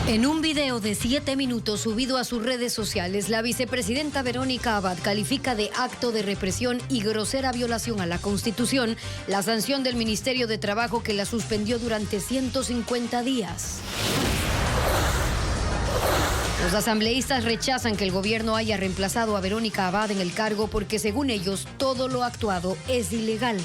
En un video de 7 minutos subido a sus redes sociales, la vicepresidenta Verónica Abad califica de acto de represión y grosera violación a la Constitución la sanción del Ministerio de Trabajo que la suspendió durante 150 días. Los asambleístas rechazan que el gobierno haya reemplazado a Verónica Abad en el cargo porque, según ellos, todo lo actuado es ilegal.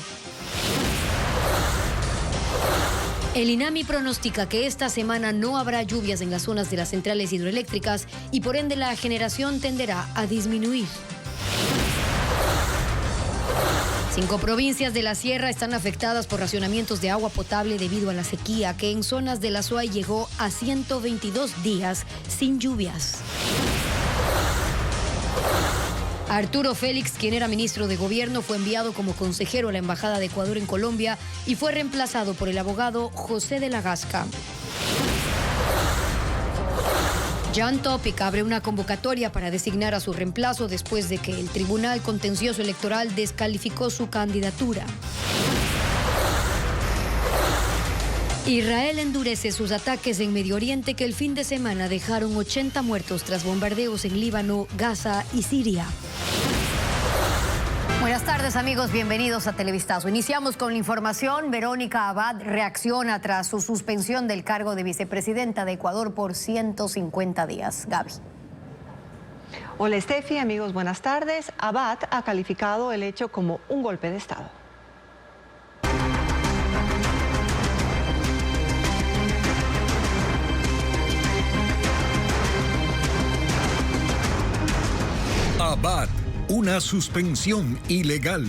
El INAMI pronostica que esta semana no habrá lluvias en las zonas de las centrales hidroeléctricas y por ende la generación tenderá a disminuir. 5 provincias de la sierra están afectadas por racionamientos de agua potable debido a la sequía que en zonas de la SUAY llegó a 122 días sin lluvias. Arturo Félix, quien era ministro de Gobierno, fue enviado como consejero a la Embajada de Ecuador en Colombia y fue reemplazado por el abogado José de la Gasca. John Topic abre una convocatoria para designar a su reemplazo después de que el Tribunal Contencioso Electoral descalificó su candidatura. Israel endurece sus ataques en Medio Oriente que el fin de semana dejaron 80 muertos tras bombardeos en Líbano, Gaza y Siria. Buenas tardes, amigos, bienvenidos a Televistazo. Iniciamos con la información. Verónica Abad reacciona tras su suspensión del cargo de vicepresidenta de Ecuador por 150 días. Gaby. Hola, Estefi, amigos, buenas tardes. Abad ha calificado el hecho como un golpe de Estado. Abad, una suspensión ilegal.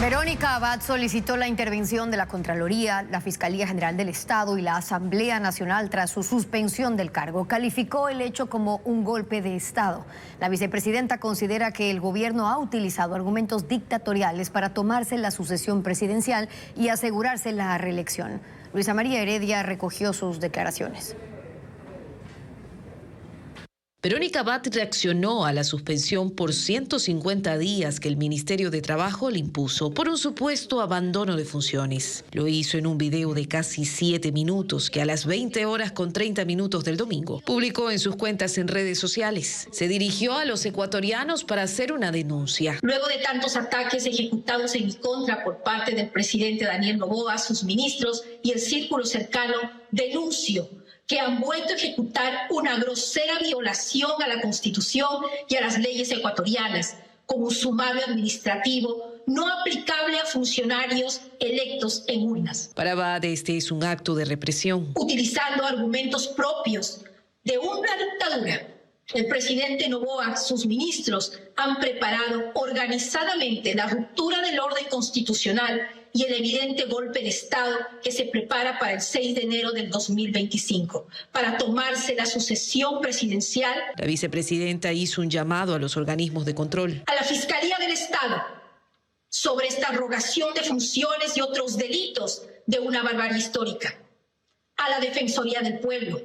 Verónica Abad solicitó la intervención de la Contraloría, la Fiscalía General del Estado y la Asamblea Nacional tras su suspensión del cargo. Calificó el hecho como un golpe de Estado. La vicepresidenta considera que el gobierno ha utilizado argumentos dictatoriales para tomarse la sucesión presidencial y asegurarse la reelección. Luisa María Heredia recogió sus declaraciones. Verónica Abad reaccionó a la suspensión por 150 días que el Ministerio de Trabajo le impuso por un supuesto abandono de funciones. Lo hizo en un video de casi 7 minutos que a las 20:30 del domingo publicó en sus cuentas en redes sociales. Se dirigió a los ecuatorianos para hacer una denuncia. Luego de tantos ataques ejecutados en mi contra por parte del presidente Daniel Noboa, sus ministros y el círculo cercano, denuncio que han vuelto a ejecutar una grosera violación a la Constitución y a las leyes ecuatorianas, con un sumario administrativo no aplicable a funcionarios electos en urnas. Para Abad, este es un acto de represión. Utilizando argumentos propios de una dictadura, el presidente Noboa, sus ministros, han preparado organizadamente la ruptura del orden constitucional y el evidente golpe de Estado que se prepara para el 6 de enero del 2025, para tomarse la sucesión presidencial. La vicepresidenta hizo un llamado a los organismos de control. A la Fiscalía del Estado sobre esta arrogación de funciones y otros delitos de una barbarie histórica. A la Defensoría del Pueblo.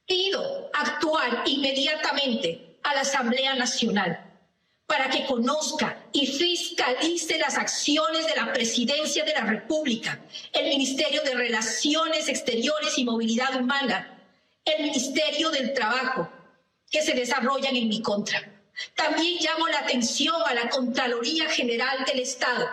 Pido actuar inmediatamente a la Asamblea Nacional para que conozca y fiscalice las acciones de la Presidencia de la República, el Ministerio de Relaciones Exteriores y Movilidad Humana, el Ministerio del Trabajo, que se desarrollan en mi contra. También llamo la atención a la Contraloría General del Estado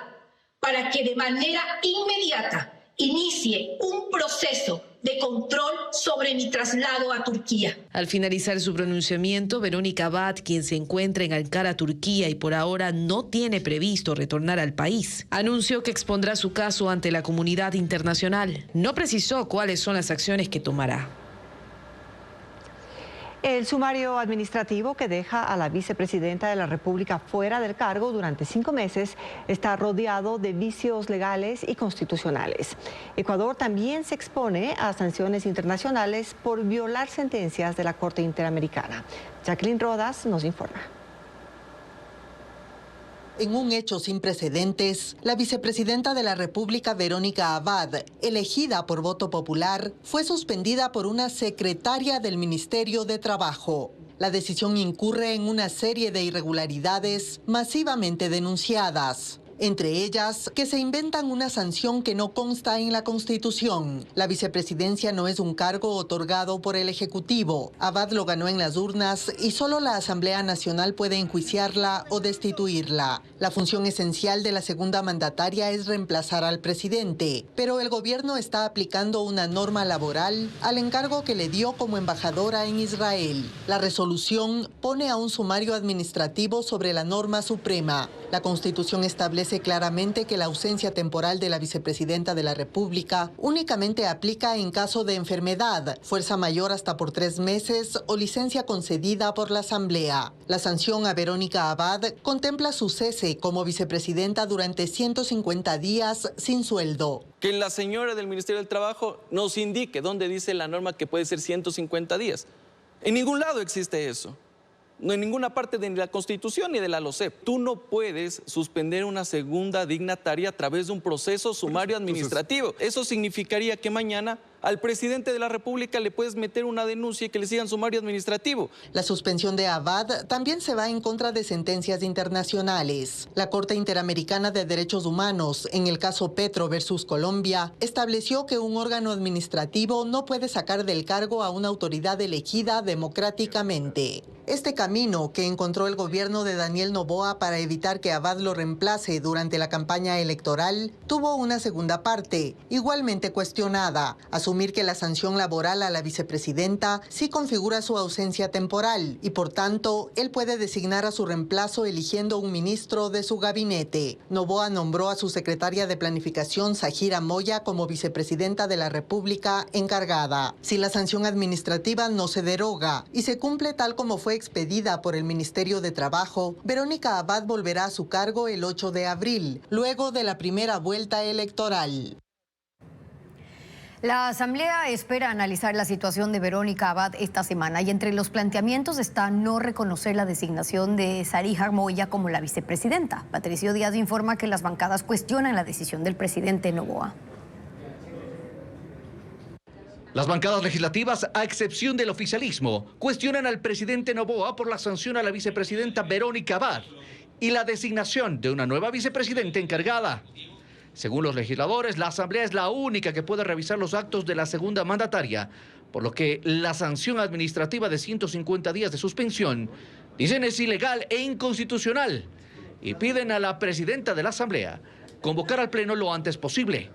para que de manera inmediata inicie un proceso de control sobre mi traslado a Turquía. Al finalizar su pronunciamiento, Verónica Abad, quien se encuentra en Ankara, Turquía, y por ahora no tiene previsto retornar al país, anunció que expondrá su caso ante la comunidad internacional. No precisó cuáles son las acciones que tomará. El sumario administrativo que deja a la vicepresidenta de la República fuera del cargo durante 5 meses está rodeado de vicios legales y constitucionales. Ecuador también se expone a sanciones internacionales por violar sentencias de la Corte Interamericana. Jacqueline Rodas nos informa. En un hecho sin precedentes, la vicepresidenta de la República, Verónica Abad, elegida por voto popular, fue suspendida por una secretaria del Ministerio de Trabajo. La decisión incurre en una serie de irregularidades masivamente denunciadas. entre ellas que se inventan una sanción que no consta en la Constitución. La vicepresidencia no es un cargo otorgado por el Ejecutivo. Abad lo ganó en las urnas y solo la Asamblea Nacional puede enjuiciarla o destituirla. La función esencial de la segunda mandataria es reemplazar al presidente, pero el gobierno está aplicando una norma laboral al encargo que le dio como embajadora en Israel. La resolución pone a un sumario administrativo sobre la norma suprema. La Constitución establece claramente que la ausencia temporal de la vicepresidenta de la República únicamente aplica en caso de enfermedad, fuerza mayor hasta por 3 meses o licencia concedida por la Asamblea. La sanción a Verónica Abad contempla su cese como vicepresidenta durante 150 días sin sueldo. Que la señora del Ministerio del Trabajo nos indique dónde dice la norma que puede ser 150 días. En ningún lado existe eso. No en ninguna parte de la Constitución ni de la LOCEP. Tú no puedes suspender una segunda dignataria a través de un proceso sumario administrativo. Eso significaría que mañana al presidente de la República le puedes meter una denuncia y que le sigan sumario administrativo. La suspensión de Abad también se va en contra de sentencias internacionales. La Corte Interamericana de Derechos Humanos, en el caso Petro versus Colombia, estableció que un órgano administrativo no puede sacar del cargo a una autoridad elegida democráticamente. Este camino que encontró el gobierno de Daniel Noboa para evitar que Abad lo reemplace durante la campaña electoral tuvo una segunda parte, igualmente cuestionada: asumir que la sanción laboral a la vicepresidenta sí configura su ausencia temporal y por tanto él puede designar a su reemplazo eligiendo un ministro de su gabinete. Noboa nombró a su secretaria de Planificación, Zahira Moya, como vicepresidenta de la República encargada. Si la sanción administrativa no se deroga y se cumple tal como fue expedida por el Ministerio de Trabajo, Verónica Abad volverá a su cargo el 8 de abril, luego de la primera vuelta electoral. La Asamblea espera analizar la situación de Verónica Abad esta semana y entre los planteamientos está no reconocer la designación de Zahira Moya como la vicepresidenta. Patricio Díaz informa que las bancadas cuestionan la decisión del presidente Noboa. Las bancadas legislativas, a excepción del oficialismo, cuestionan al presidente Noboa por la sanción a la vicepresidenta Verónica Abad y la designación de una nueva vicepresidenta encargada. Según los legisladores, la Asamblea es la única que puede revisar los actos de la segunda mandataria, por lo que la sanción administrativa de 150 días de suspensión, dicen, es ilegal e inconstitucional y piden a la presidenta de la Asamblea convocar al Pleno lo antes posible.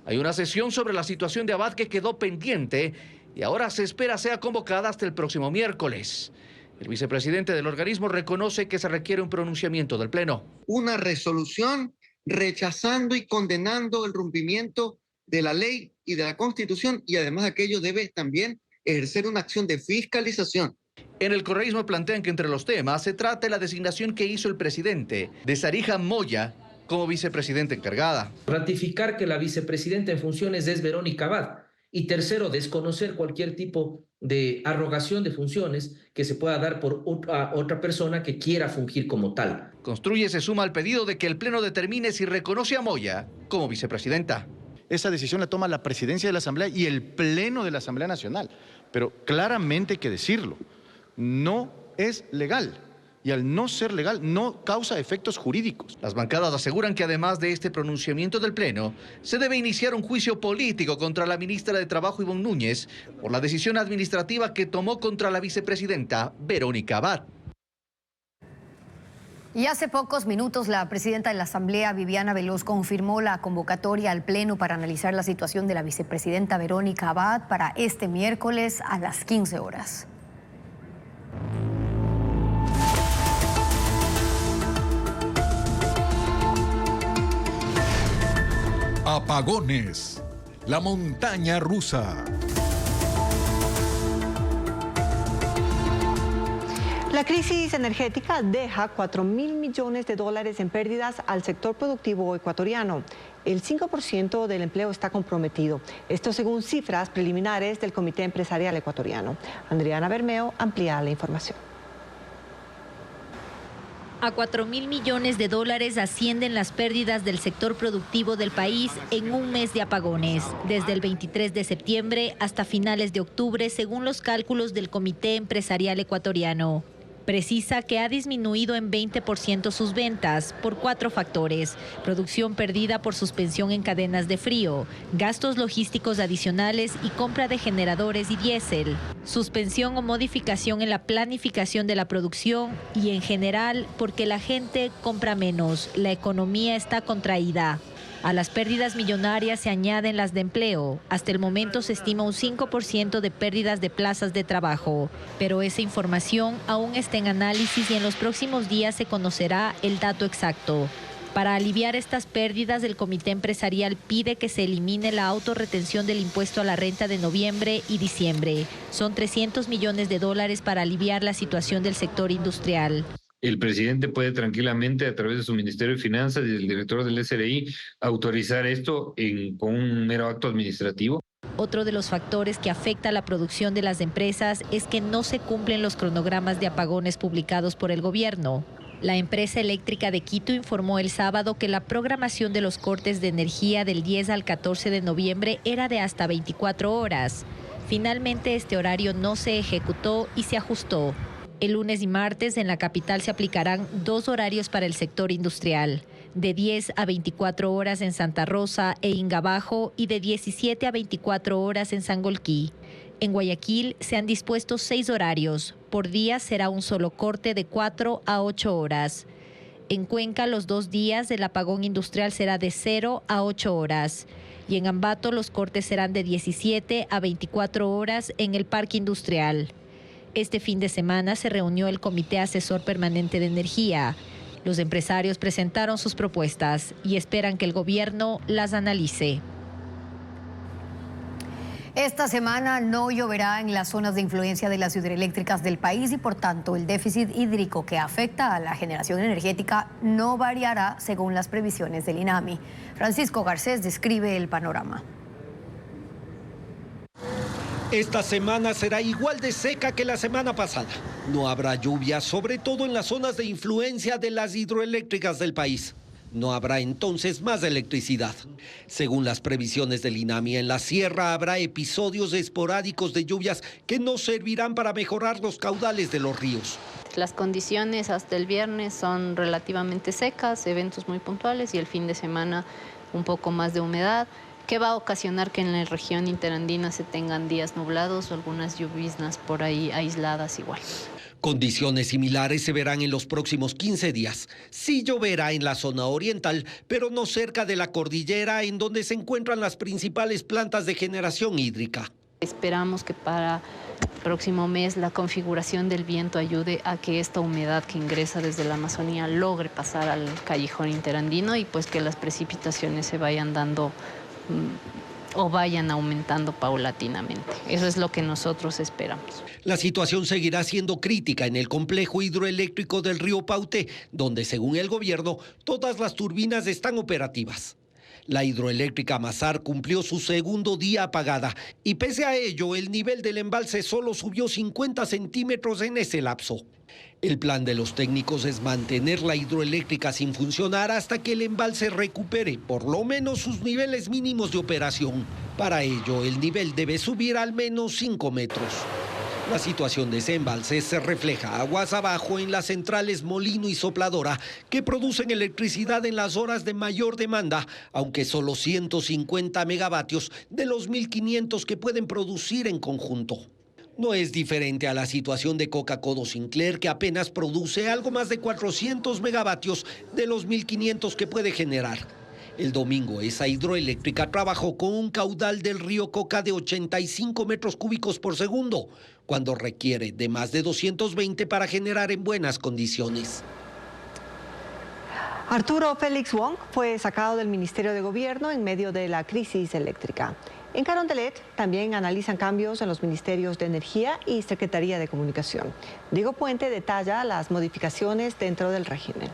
Hay una sesión sobre la situación de Abad que quedó pendiente y ahora se espera sea convocada hasta el próximo miércoles. El vicepresidente del organismo reconoce que se requiere un pronunciamiento del Pleno. Una resolución rechazando y condenando el rompimiento de la ley y de la Constitución, y además aquello debe también ejercer una acción de fiscalización. En el correísmo plantean que entre los temas se trata de la designación que hizo el presidente de Zahira Moya como vicepresidenta encargada. Ratificar que la vicepresidenta en funciones es Verónica Abad. Y tercero, desconocer cualquier tipo de arrogación de funciones que se pueda dar por otra persona que quiera fungir como tal. Construye se suma al pedido de que el Pleno determine si reconoce a Moya como vicepresidenta. Esa decisión la toma la presidencia de la Asamblea y el Pleno de la Asamblea Nacional. Pero claramente hay que decirlo, no es legal. Y al no ser legal, no causa efectos jurídicos. Las bancadas aseguran que además de este pronunciamiento del Pleno, se debe iniciar un juicio político contra la ministra de Trabajo, Ivonne Núñez, por la decisión administrativa que tomó contra la vicepresidenta Verónica Abad. Y hace pocos minutos la presidenta de la Asamblea, Viviana Veloz, confirmó la convocatoria al Pleno para analizar la situación de la vicepresidenta Verónica Abad para este miércoles a las 15 horas. Apagones. La montaña rusa. La crisis energética deja $4.000 millones en pérdidas al sector productivo ecuatoriano. El 5% del empleo está comprometido. Esto según cifras preliminares del Comité Empresarial Ecuatoriano. Adriana Bermeo amplía la información. A $4.000 millones ascienden las pérdidas del sector productivo del país en un mes de apagones, desde el 23 de septiembre hasta finales de octubre, según los cálculos del Comité Empresarial Ecuatoriano. Precisa que ha disminuido en 20% sus ventas por 4 factores: producción perdida por suspensión en cadenas de frío, gastos logísticos adicionales y compra de generadores y diésel, suspensión o modificación en la planificación de la producción y en general porque la gente compra menos, la economía está contraída. A las pérdidas millonarias se añaden las de empleo. Hasta el momento se estima un 5% de pérdidas de plazas de trabajo, pero esa información aún está en análisis y en los próximos días se conocerá el dato exacto. Para aliviar estas pérdidas, el Comité Empresarial pide que se elimine la autorretención del impuesto a la renta de noviembre y diciembre. Son $300 millones para aliviar la situación del sector industrial. El presidente puede tranquilamente, a través de su Ministerio de Finanzas y del director del SRI, autorizar esto con un mero acto administrativo. Otro de los factores que afecta a la producción de las empresas es que no se cumplen los cronogramas de apagones publicados por el gobierno. La empresa eléctrica de Quito informó el sábado que la programación de los cortes de energía del 10 al 14 de noviembre era de hasta 24 horas. Finalmente, este horario no se ejecutó y se ajustó. El lunes y martes en la capital se aplicarán 2 horarios para el sector industrial, de 10 a 24 horas en Santa Rosa e Ingabajo y de 17 a 24 horas en Sangolquí. En Guayaquil se han dispuesto 6 horarios. Por día será un solo corte de 4 a 8 horas. En Cuenca los 2 días del apagón industrial será de 0 a 8 horas. Y en Ambato los cortes serán de 17 a 24 horas en el parque industrial. Este fin de semana se reunió el Comité Asesor Permanente de Energía. Los empresarios presentaron sus propuestas y esperan que el gobierno las analice. Esta semana no lloverá en las zonas de influencia de las hidroeléctricas del país y por tanto el déficit hídrico que afecta a la generación energética no variará según las previsiones del INAMI. Francisco Garcés describe el panorama. Esta semana será igual de seca que la semana pasada. No habrá lluvia, sobre todo en las zonas de influencia de las hidroeléctricas del país. No habrá entonces más electricidad. Según las previsiones del INAMI, en la sierra habrá episodios esporádicos de lluvias que no servirán para mejorar los caudales de los ríos. Las condiciones hasta el viernes son relativamente secas, eventos muy puntuales y el fin de semana un poco más de humedad, que va a ocasionar que en la región interandina se tengan días nublados o algunas lloviznas por ahí aisladas igual. Condiciones similares se verán en los próximos 15 días. Sí lloverá en la zona oriental, pero no cerca de la cordillera, en donde se encuentran las principales plantas de generación hídrica. Esperamos que para el próximo mes la configuración del viento ayude a que esta humedad que ingresa desde la Amazonía logre pasar al callejón interandino y pues que las precipitaciones se vayan dando o vayan aumentando paulatinamente. Eso es lo que nosotros esperamos. La situación seguirá siendo crítica en el complejo hidroeléctrico del río Pauté, donde según el gobierno todas las turbinas están operativas. La hidroeléctrica Mazar cumplió su segundo día apagada y pese a ello el nivel del embalse solo subió 50 centímetros en ese lapso. El plan de los técnicos es mantener la hidroeléctrica sin funcionar hasta que el embalse recupere por lo menos sus niveles mínimos de operación. Para ello, el nivel debe subir al menos 5 metros. La situación de ese embalse se refleja aguas abajo en las centrales Molino y Sopladora, que producen electricidad en las horas de mayor demanda, aunque solo 150 megavatios de los 1.500 que pueden producir en conjunto. No es diferente a la situación de Coca-Codo Sinclair, que apenas produce algo más de 400 megavatios de los 1.500 que puede generar. El domingo, esa hidroeléctrica trabajó con un caudal del río Coca de 85 metros cúbicos por segundo, cuando requiere de más de 220 para generar en buenas condiciones. Arturo Félix Wong fue sacado del Ministerio de Gobierno en medio de la crisis eléctrica. En Carondelet también analizan cambios en los ministerios de Energía y Secretaría de Comunicación. Diego Puente detalla las modificaciones dentro del régimen.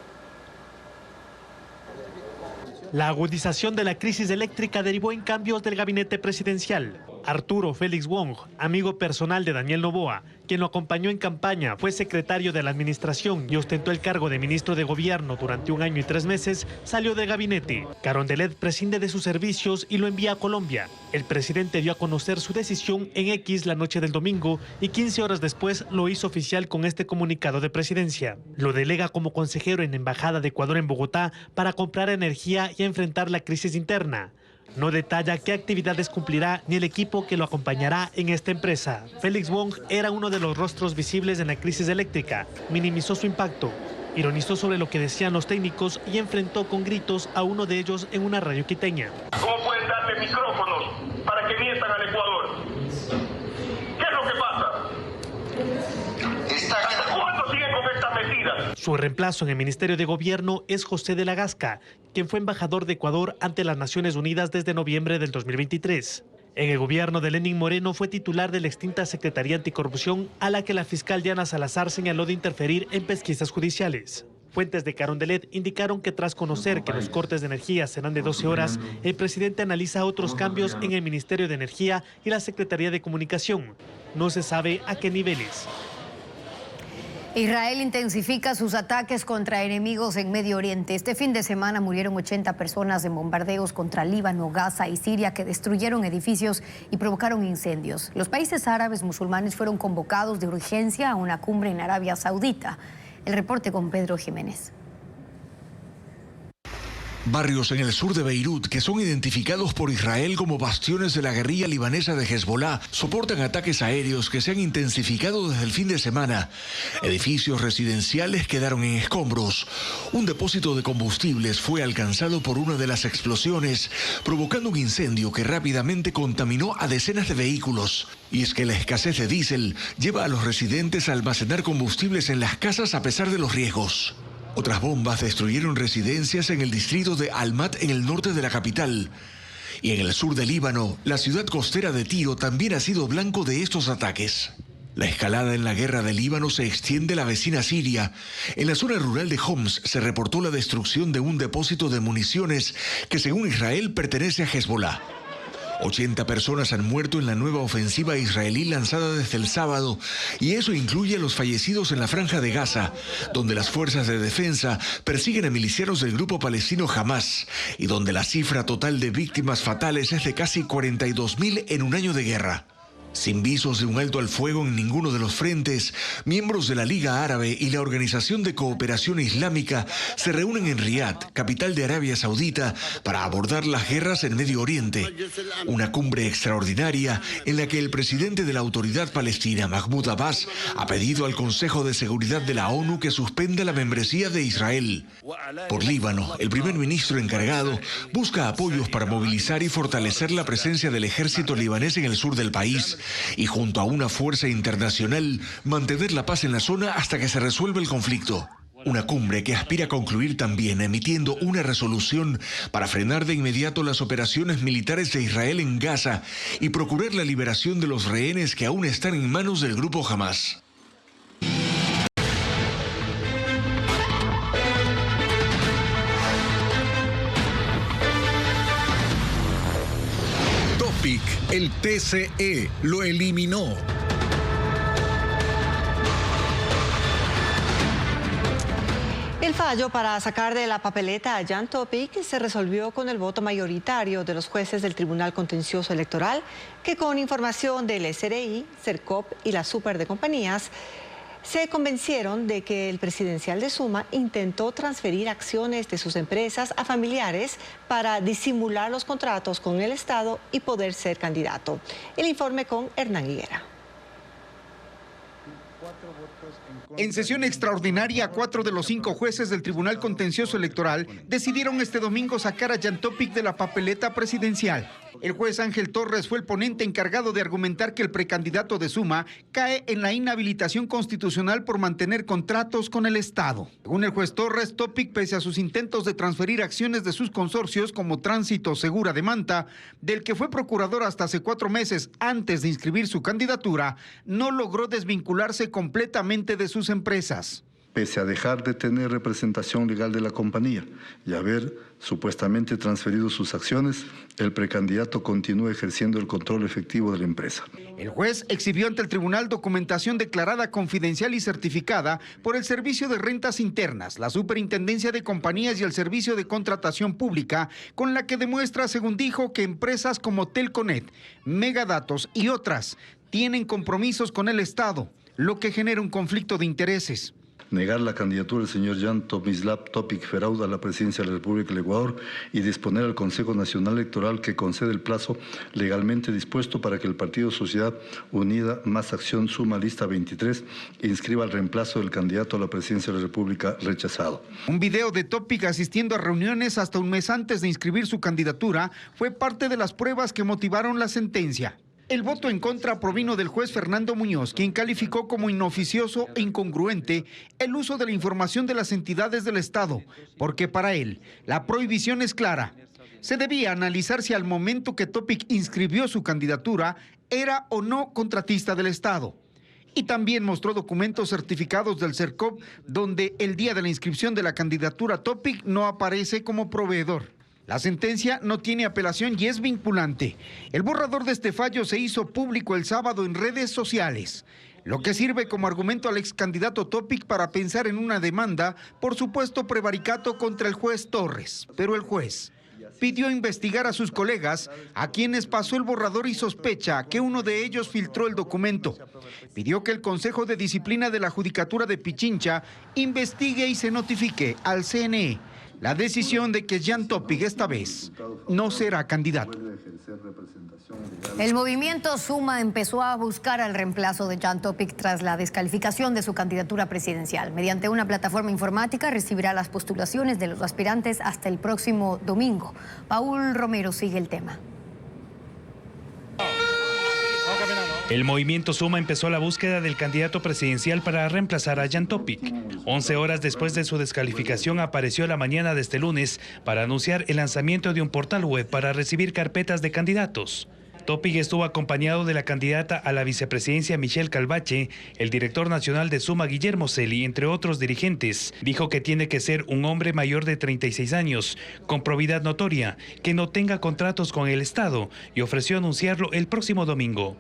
La agudización de la crisis eléctrica derivó en cambios del gabinete presidencial. Arturo Félix Wong, amigo personal de Daniel Noboa, quien lo acompañó en campaña, fue secretario de la administración y ostentó el cargo de ministro de gobierno durante 1 año y 3 meses, salió del gabinete. Carondelet prescinde de sus servicios y lo envía a Colombia. El presidente dio a conocer su decisión en X la noche del domingo y 15 horas después lo hizo oficial con este comunicado de presidencia. Lo delega como consejero en la Embajada de Ecuador en Bogotá para comprar energía y enfrentar la crisis interna. No detalla qué actividades cumplirá ni el equipo que lo acompañará en esta empresa. Félix Wong era uno de los rostros visibles en la crisis eléctrica. Minimizó su impacto, ironizó sobre lo que decían los técnicos y enfrentó con gritos a uno de ellos en una radio quiteña. ¿Cómo pueden darle micrófonos para que mientan al Ecuador? ¿Qué es lo que pasa? ¿Hasta cuándo siguen con estas mentiras? Su reemplazo en el Ministerio de Gobierno es José de la Gasca, quien fue embajador de Ecuador ante las Naciones Unidas desde noviembre del 2023. En el gobierno de Lenín Moreno fue titular de la extinta Secretaría Anticorrupción, a la que la fiscal Diana Salazar señaló de interferir en pesquisas judiciales. Fuentes de Carondelet indicaron que tras conocer que los cortes de energía serán de 12 horas, el presidente analiza otros cambios en el Ministerio de Energía y la Secretaría de Comunicación. No se sabe a qué niveles. Israel intensifica sus ataques contra enemigos en Medio Oriente. Este fin de semana murieron 80 personas en bombardeos contra Líbano, Gaza y Siria que destruyeron edificios y provocaron incendios. Los países árabes musulmanes fueron convocados de urgencia a una cumbre en Arabia Saudita. El reporte con Pedro Jiménez. Barrios en el sur de Beirut, que son identificados por Israel como bastiones de la guerrilla libanesa de Hezbollah, soportan ataques aéreos que se han intensificado desde el fin de semana. Edificios residenciales quedaron en escombros. Un depósito de combustibles fue alcanzado por una de las explosiones, provocando un incendio que rápidamente contaminó a decenas de vehículos. Y es que la escasez de diésel lleva a los residentes a almacenar combustibles en las casas a pesar de los riesgos. Otras bombas destruyeron residencias en el distrito de Almat en el norte de la capital. Y en el sur del Líbano, la ciudad costera de Tiro también ha sido blanco de estos ataques. La escalada en la guerra del Líbano se extiende a la vecina Siria. En la zona rural de Homs se reportó la destrucción de un depósito de municiones que según Israel pertenece a Hezbollah. 80 personas han muerto en la nueva ofensiva israelí lanzada desde el sábado, y eso incluye a los fallecidos en la franja de Gaza, donde las fuerzas de defensa persiguen a milicianos del grupo palestino Hamas, y donde la cifra total de víctimas fatales es de casi 42.000 en un año de guerra. Sin visos de un alto al fuego en ninguno de los frentes, miembros de la Liga Árabe y la Organización de Cooperación Islámica se reúnen en Riad, capital de Arabia Saudita, para abordar las guerras en Medio Oriente. Una cumbre extraordinaria en la que el presidente de la Autoridad Palestina, Mahmoud Abbas, ha pedido al Consejo de Seguridad de la ONU que suspenda la membresía de Israel. Por Líbano, el primer ministro encargado busca apoyos para movilizar y fortalecer la presencia del ejército libanés en el sur del país, y junto a una fuerza internacional mantener la paz en la zona hasta que se resuelva el conflicto. Una cumbre que aspira a concluir también emitiendo una resolución para frenar de inmediato las operaciones militares de Israel en Gaza y procurar la liberación de los rehenes que aún están en manos del grupo Hamas. El TCE lo eliminó. El fallo para sacar de la papeleta a Jan Topic se resolvió con el voto mayoritario de los jueces del Tribunal Contencioso Electoral, que con información del SRI, Sercop y la Super de Compañías, se convencieron de que el presidencial de Suma intentó transferir acciones de sus empresas a familiares para disimular los contratos con el Estado y poder ser candidato. El informe con Hernán Higuera. En sesión extraordinaria, 4 de los 5 jueces del Tribunal Contencioso Electoral decidieron este domingo sacar a Jan Topic de la papeleta presidencial. El juez Ángel Torres fue el ponente encargado de argumentar que el precandidato de Suma cae en la inhabilitación constitucional por mantener contratos con el Estado. Según el juez Torres, Topic, pese a sus intentos de transferir acciones de sus consorcios como Tránsito Segura de Manta, del que fue procurador hasta hace 4 meses antes de inscribir su candidatura, no logró desvincularse completamente de sus empresas. pese a dejar de tener representación legal de la compañía y haber supuestamente transferido sus acciones, el precandidato continúa ejerciendo el control efectivo de la empresa. El juez exhibió ante el tribunal documentación declarada confidencial y certificada por el Servicio de Rentas Internas, la Superintendencia de Compañías y el Servicio de Contratación Pública, con la que demuestra, según dijo, que empresas como Telconet, Megadatos y otras tienen compromisos con el Estado, lo que genera un conflicto de intereses. Negar la candidatura del señor Jan Tomislav Topic Feraud a la presidencia de la República del Ecuador y disponer al Consejo Nacional Electoral que concede el plazo legalmente dispuesto para que el Partido Sociedad Unida Más Acción Suma Lista 23 inscriba el reemplazo del candidato a la presidencia de la República rechazado. Un video de Topic asistiendo a reuniones hasta un mes antes de inscribir su candidatura fue parte de las pruebas que motivaron la sentencia. El voto en contra provino del juez Fernando Muñoz, quien calificó como inoficioso e incongruente el uso de la información de las entidades del Estado, porque para él la prohibición es clara. Se debía analizar si al momento que Topic inscribió su candidatura era o no contratista del Estado. Y también mostró documentos certificados del CERCOP, donde el día de la inscripción de la candidatura Topic no aparece como proveedor. La sentencia no tiene apelación y es vinculante. El borrador de este fallo se hizo público el sábado en redes sociales, lo que sirve como argumento al ex candidato Topic para pensar en una demanda por supuesto prevaricato contra el juez Torres. Pero el juez pidió investigar a sus colegas, a quienes pasó el borrador y sospecha que uno de ellos filtró el documento. Pidió que el Consejo de Disciplina de la Judicatura de Pichincha investigue y se notifique al CNE la decisión de que Jan Topic esta vez no será candidato. El movimiento Suma empezó a buscar al reemplazo de Jan Topic tras la descalificación de su candidatura presidencial. Mediante una plataforma informática recibirá las postulaciones de los aspirantes hasta el próximo domingo. Paul Romero sigue el tema. El movimiento Suma empezó la búsqueda del candidato presidencial para reemplazar a Jan Topic. 11 horas después de su descalificación apareció la mañana de este lunes para anunciar el lanzamiento de un portal web para recibir carpetas de candidatos. Topic estuvo acompañado de la candidata a la vicepresidencia Michelle Calvache, el director nacional de Suma Guillermo Celi, entre otros dirigentes. Dijo que tiene que ser un hombre mayor de 36 años, con probidad notoria, que no tenga contratos con el Estado y ofreció anunciarlo el próximo domingo.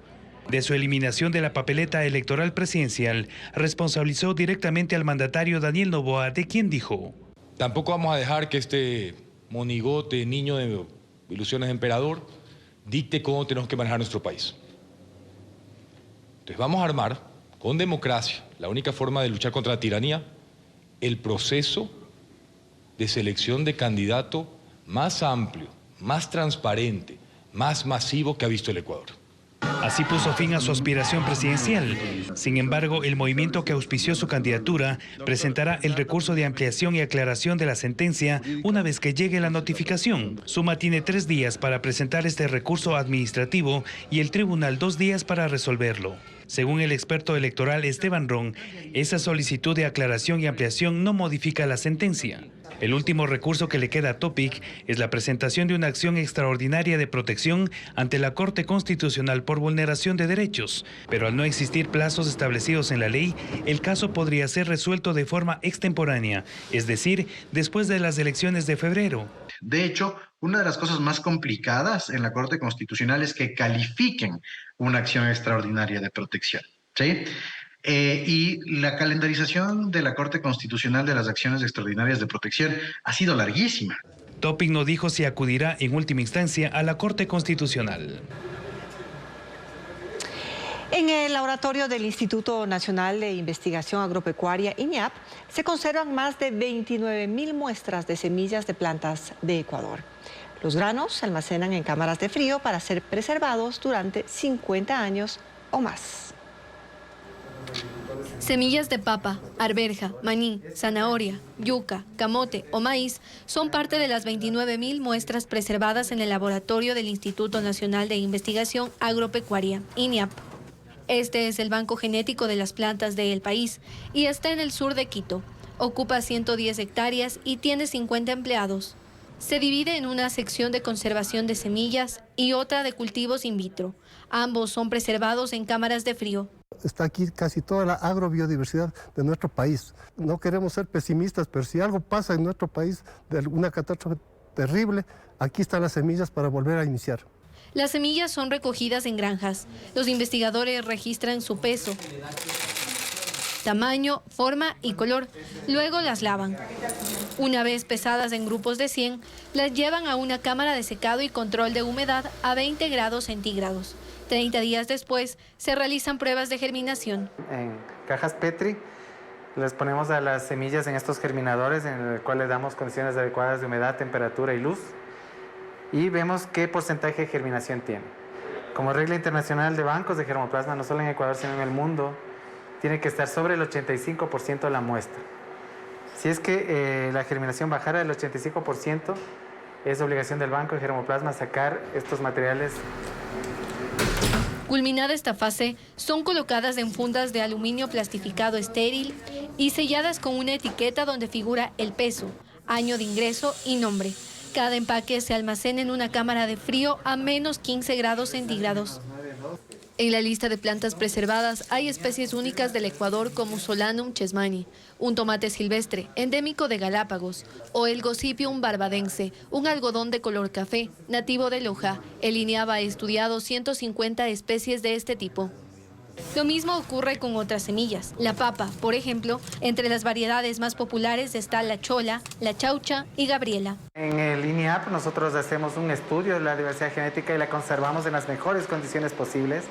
De su eliminación de la papeleta electoral presidencial, responsabilizó directamente al mandatario Daniel Noboa, de quien dijo: tampoco vamos a dejar que este monigote, niño de ilusiones de emperador, dicte cómo tenemos que manejar nuestro país. Entonces vamos a armar, con democracia, la única forma de luchar contra la tiranía, el proceso de selección de candidato más amplio, más transparente, más masivo que ha visto el Ecuador. Así puso fin a su aspiración presidencial. Sin embargo, el movimiento que auspició su candidatura presentará el recurso de ampliación y aclaración de la sentencia una vez que llegue la notificación. Suma tiene 3 días para presentar este recurso administrativo y el tribunal 2 días para resolverlo. Según el experto electoral Esteban Ron, esa solicitud de aclaración y ampliación no modifica la sentencia. El último recurso que le queda a Topic es la presentación de una acción extraordinaria de protección ante la Corte Constitucional por vulneración de derechos. Pero al no existir plazos establecidos en la ley, el caso podría ser resuelto de forma extemporánea, es decir, después de las elecciones de febrero. De hecho, una de las cosas más complicadas en la Corte Constitucional es que califiquen una acción extraordinaria de protección, ¿sí? Y la calendarización de la Corte Constitucional de las acciones extraordinarias de protección ha sido larguísima. Topic no dijo si acudirá en última instancia a la Corte Constitucional. En el laboratorio del Instituto Nacional de Investigación Agropecuaria, INIAP, se conservan más de 29.000 muestras de semillas de plantas de Ecuador. Los granos se almacenan en cámaras de frío para ser preservados durante 50 años o más. Semillas de papa, arberja, maní, zanahoria, yuca, camote o maíz son parte de las 29.000 muestras preservadas en el laboratorio del Instituto Nacional de Investigación Agropecuaria, INIAP. Este es el banco genético de las plantas del país y está en el sur de Quito. Ocupa 110 hectáreas y tiene 50 empleados. Se divide en una sección de conservación de semillas y otra de cultivos in vitro. Ambos son preservados en cámaras de frío. está aquí casi toda la agrobiodiversidad de nuestro país. No queremos ser pesimistas, pero si algo pasa en nuestro país, de una catástrofe terrible, aquí están las semillas para volver a iniciar. Las semillas son recogidas en granjas. Los investigadores registran su peso, tamaño, forma y color. Luego las lavan. Una vez pesadas en grupos de 100, las llevan a una cámara de secado y control de humedad a 20 grados centígrados. 30 días después, se realizan pruebas de germinación. En cajas Petri, les ponemos a las semillas en estos germinadores, en el cual le damos condiciones adecuadas de humedad, temperatura y luz, y vemos qué porcentaje de germinación tiene. Como regla internacional de bancos de germoplasma, no solo en Ecuador, sino en el mundo, tiene que estar sobre el 85% de la muestra. Si es que la germinación bajara del 85%, es obligación del banco de germoplasma sacar estos materiales. Culminada esta fase, son colocadas en fundas de aluminio plastificado estéril y selladas con una etiqueta donde figura el peso, año de ingreso y nombre. Cada empaque se almacena en una cámara de frío a menos 15 grados centígrados. En la lista de plantas preservadas hay especies únicas del Ecuador como Solanum chesmani, un tomate silvestre endémico de Galápagos, o el Gossypium barbadense, un algodón de color café, nativo de Loja. El INEAB ha estudiado 150 especies de este tipo. Lo mismo ocurre con otras semillas. La papa, por ejemplo, entre las variedades más populares está la chola, la chaucha y gabriela. En el INEAB nosotros hacemos un estudio de la diversidad genética y la conservamos en las mejores condiciones posibles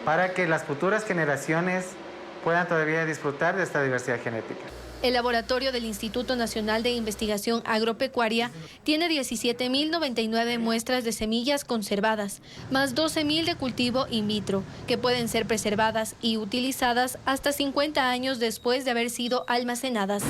para que las futuras generaciones puedan todavía disfrutar de esta diversidad genética. El laboratorio del Instituto Nacional de Investigación Agropecuaria tiene 17.099 muestras de semillas conservadas, más 12.000 de cultivo in vitro, que pueden ser preservadas y utilizadas hasta 50 años después de haber sido almacenadas.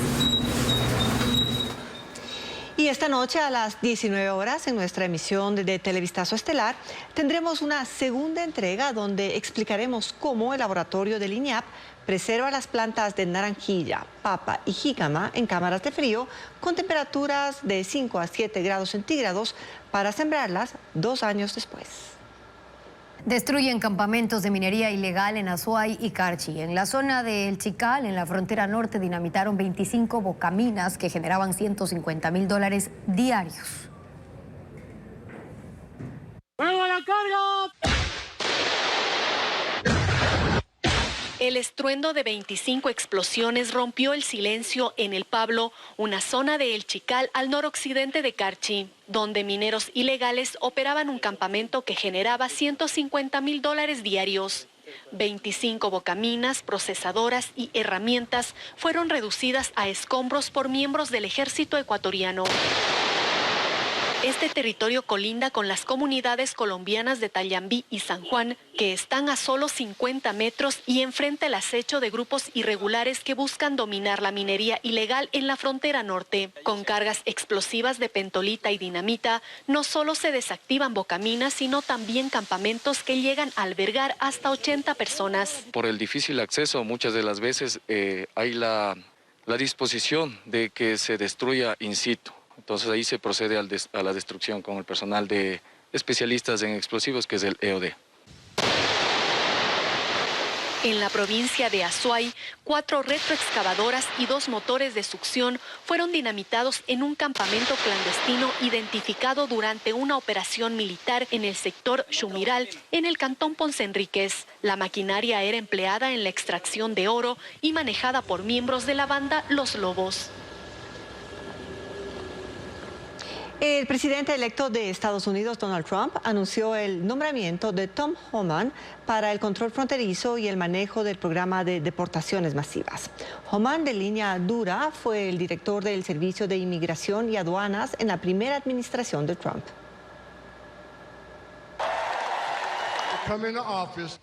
Y esta noche a las 19 horas en nuestra emisión de Televistazo Estelar tendremos una segunda entrega donde explicaremos cómo el laboratorio del INEAB preserva las plantas de naranjilla, papa y jícama en cámaras de frío con temperaturas de 5 a 7 grados centígrados para sembrarlas 2 años después. Destruyen campamentos de minería ilegal en Azuay y Carchi. En la zona de El Chical, en la frontera norte, dinamitaron 25 bocaminas que generaban $150.000 diarios. ¡Fuego a la carga! El estruendo de 25 explosiones rompió el silencio en El Pablo, una zona de El Chical al noroccidente de Carchi, donde mineros ilegales operaban un campamento que generaba $150.000 diarios. 25 bocaminas, procesadoras y herramientas fueron reducidas a escombros por miembros del ejército ecuatoriano. Este territorio colinda con las comunidades colombianas de Tayambí y San Juan, que están a solo 50 metros y enfrenta el acecho de grupos irregulares que buscan dominar la minería ilegal en la frontera norte. Con cargas explosivas de pentolita y dinamita, no solo se desactivan bocaminas, sino también campamentos que llegan a albergar hasta 80 personas. Por el difícil acceso, muchas de las veces hay la disposición de que se destruya in situ. Entonces ahí se procede a la destrucción con el personal de especialistas en explosivos, que es el EOD. En la provincia de Azuay, 4 retroexcavadoras y 2 motores de succión fueron dinamitados en un campamento clandestino identificado durante una operación militar en el sector Chumiral, en el cantón Ponce Enríquez. La maquinaria era empleada en la extracción de oro y manejada por miembros de la banda Los Lobos. El presidente electo de Estados Unidos, Donald Trump, anunció el nombramiento de Tom Homan para el control fronterizo y el manejo del programa de deportaciones masivas. Homan, de línea dura, fue el director del Servicio de Inmigración y Aduanas en la primera administración de Trump.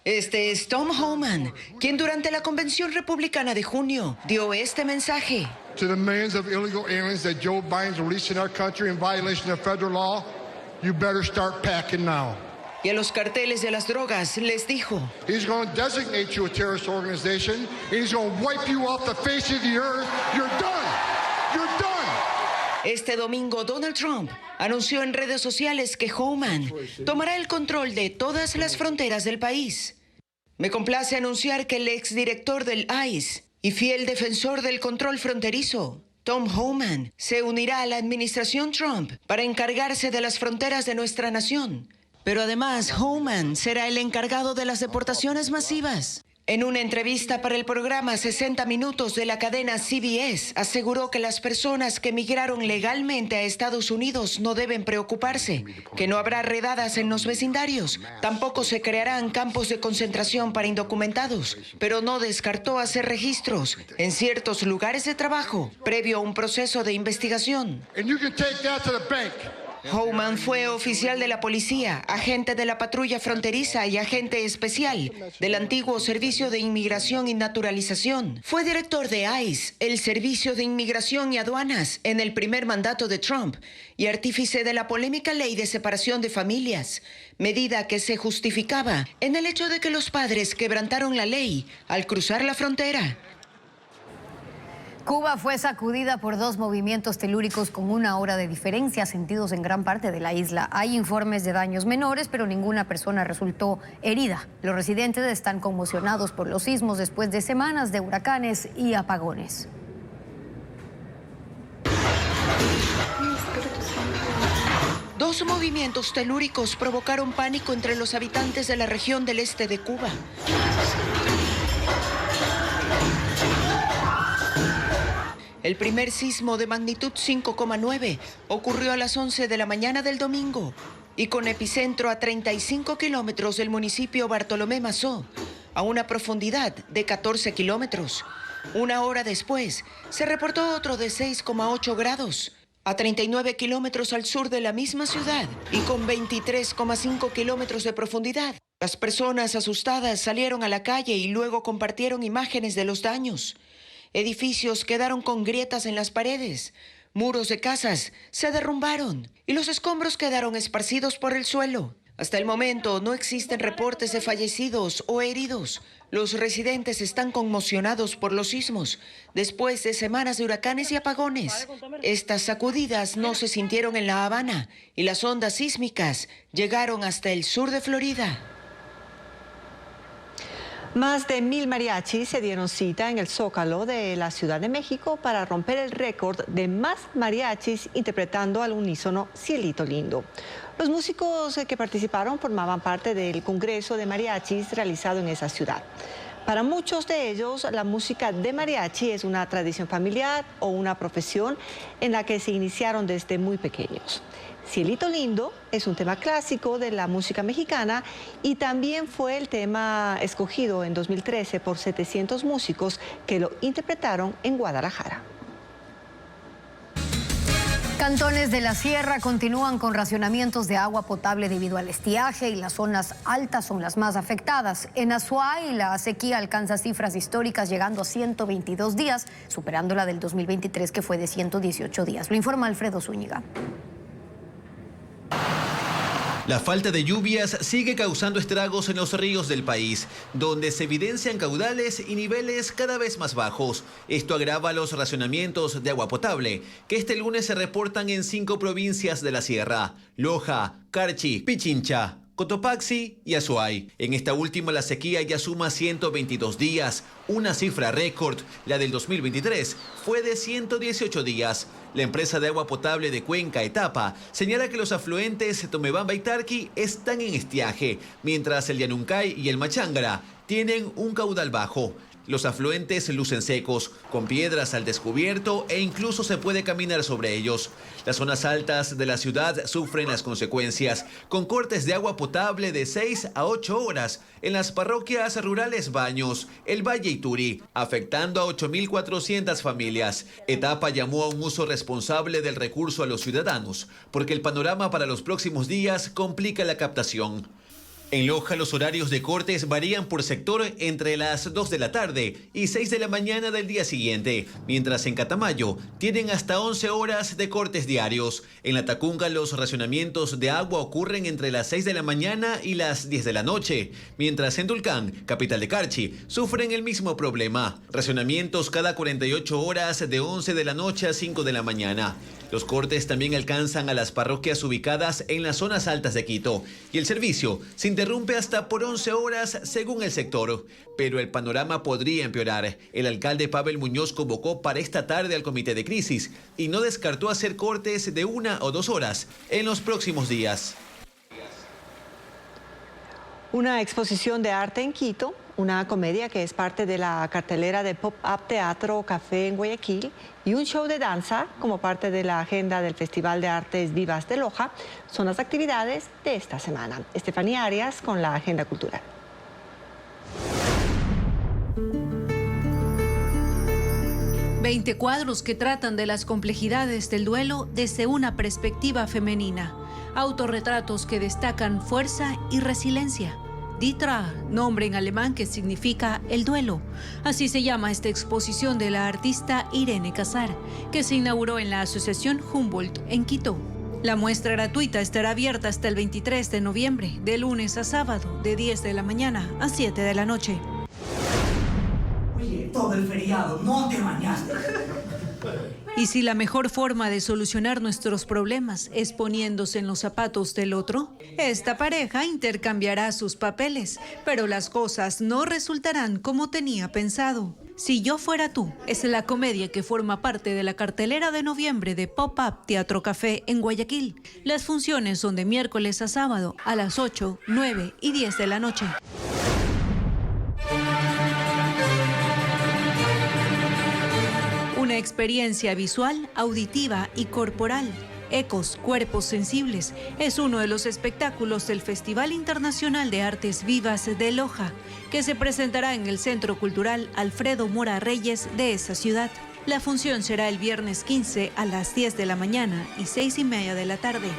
Este es Tom Homan, quien durante la convención republicana de junio dio este mensaje. To the millions of illegal aliens that Joe Biden's releasing our country in violation of federal law, you better start packing now. Y a los carteles de las drogas les dijo: He's going to designate you a terrorist organization, and he's going to wipe you off the face of the earth. You're done. You're done. Este domingo, Donald Trump anunció en redes sociales que Homan tomará el control de todas las fronteras del país. Me complace anunciar que el exdirector del ICE y fiel defensor del control fronterizo, Tom Homan, se unirá a la administración Trump para encargarse de las fronteras de nuestra nación. Pero además, Homan será el encargado de las deportaciones masivas. En una entrevista para el programa 60 Minutos de la cadena CBS, aseguró que las personas que migraron legalmente a Estados Unidos no deben preocuparse, que no habrá redadas en los vecindarios, tampoco se crearán campos de concentración para indocumentados, pero no descartó hacer registros en ciertos lugares de trabajo, previo a un proceso de investigación. Homan fue oficial de la policía, agente de la patrulla fronteriza y agente especial del antiguo Servicio de Inmigración y Naturalización. Fue director de ICE, el Servicio de Inmigración y Aduanas, en el primer mandato de Trump y artífice de la polémica ley de separación de familias, medida que se justificaba en el hecho de que los padres quebrantaron la ley al cruzar la frontera. Cuba fue sacudida por dos movimientos telúricos con 1 hora de diferencia, sentidos en gran parte de la isla. Hay informes de daños menores, pero ninguna persona resultó herida. Los residentes están conmocionados por los sismos después de semanas de huracanes y apagones. Dos movimientos telúricos provocaron pánico entre los habitantes de la región del este de Cuba. El primer sismo de magnitud 5,9 ocurrió a las 11 de la mañana del domingo y con epicentro a 35 kilómetros del municipio Bartolomé Mazó, a una profundidad de 14 kilómetros. 1 hora después, se reportó otro de 6,8 grados, a 39 kilómetros al sur de la misma ciudad y con 23,5 kilómetros de profundidad. Las personas asustadas salieron a la calle y luego compartieron imágenes de los daños. Edificios quedaron con grietas en las paredes, muros de casas se derrumbaron y los escombros quedaron esparcidos por el suelo. Hasta el momento no existen reportes de fallecidos o heridos. Los residentes están conmocionados por los sismos después de semanas de huracanes y apagones. Estas sacudidas no se sintieron en La Habana y las ondas sísmicas llegaron hasta el sur de Florida. Más de 1000 mariachis se dieron cita en el Zócalo de la Ciudad de México para romper el récord de más mariachis interpretando al unísono Cielito Lindo. Los músicos que participaron formaban parte del Congreso de Mariachis realizado en esa ciudad. Para muchos de ellos, la música de mariachi es una tradición familiar o una profesión en la que se iniciaron desde muy pequeños. Cielito Lindo es un tema clásico de la música mexicana y también fue el tema escogido en 2013 por 700 músicos que lo interpretaron en Guadalajara. Cantones de la Sierra continúan con racionamientos de agua potable debido al estiaje y las zonas altas son las más afectadas. En Azuay, la sequía alcanza cifras históricas llegando a 122 días, superando la del 2023 que fue de 118 días. Lo informa Alfredo Zúñiga. La falta de lluvias sigue causando estragos en los ríos del país, donde se evidencian caudales y niveles cada vez más bajos. Esto agrava los racionamientos de agua potable, que este lunes se reportan en 5 provincias de la sierra: Loja, Carchi, Pichincha, Cotopaxi y Azuay. En esta última la sequía ya suma 122 días, una cifra récord. La del 2023 fue de 118 días. La empresa de agua potable de Cuenca, Etapa, señala que los afluentes Tomebamba y Tarqui están en estiaje, mientras el Yanuncay y el Machangara tienen un caudal bajo. Los afluentes lucen secos, con piedras al descubierto e incluso se puede caminar sobre ellos. Las zonas altas de la ciudad sufren las consecuencias, con cortes de agua potable de 6 a 8 horas en las parroquias rurales Baños, El Valle y Turi, afectando a 8.400 familias. Etapa llamó a un uso responsable del recurso a los ciudadanos, porque el panorama para los próximos días complica la captación. En Loja los horarios de cortes varían por sector entre las 2 de la tarde y 6 de la mañana del día siguiente, mientras en Catamayo tienen hasta 11 horas de cortes diarios. En La Tacunga los racionamientos de agua ocurren entre las 6 de la mañana y las 10 de la noche, mientras en Tulcán, capital de Carchi, sufren el mismo problema. Racionamientos cada 48 horas de 11 de la noche a 5 de la mañana. Los cortes también alcanzan a las parroquias ubicadas en las zonas altas de Quito y el servicio se interrumpe hasta por 11 horas según el sector. Pero el panorama podría empeorar. El alcalde Pavel Muñoz convocó para esta tarde al comité de crisis y no descartó hacer cortes de 1 o 2 horas en los próximos días. Una exposición de arte en Quito, una comedia que es parte de la cartelera de Pop-Up Teatro Café en Guayaquil y un show de danza como parte de la agenda del Festival de Artes Vivas de Loja son las actividades de esta semana. Estefanía Arias con la agenda cultural. ...20 cuadros que tratan de las complejidades del duelo desde una perspectiva femenina. Autorretratos que destacan fuerza y resiliencia. Die Trauer, nombre en alemán que significa el duelo. Así se llama esta exposición de la artista Irene Casar, que se inauguró en la Asociación Humboldt en Quito. La muestra gratuita estará abierta hasta el 23 de noviembre, de lunes a sábado, de 10 de la mañana a 7 de la noche. Oye, todo el feriado, no te bañaste. Y si la mejor forma de solucionar nuestros problemas es poniéndose en los zapatos del otro, esta pareja intercambiará sus papeles, pero las cosas no resultarán como tenía pensado. Si yo fuera tú, es la comedia que forma parte de la cartelera de noviembre de Pop-Up Teatro Café en Guayaquil. Las funciones son de miércoles a sábado a las 8, 9 y 10 de la noche. Una experiencia visual, auditiva y corporal. Ecos, Cuerpos Sensibles, es uno de los espectáculos del Festival Internacional de Artes Vivas de Loja, que se presentará en el Centro Cultural Alfredo Mora Reyes de esa ciudad. La función será el viernes 15 a las 10 de la mañana y 6:30 de la tarde.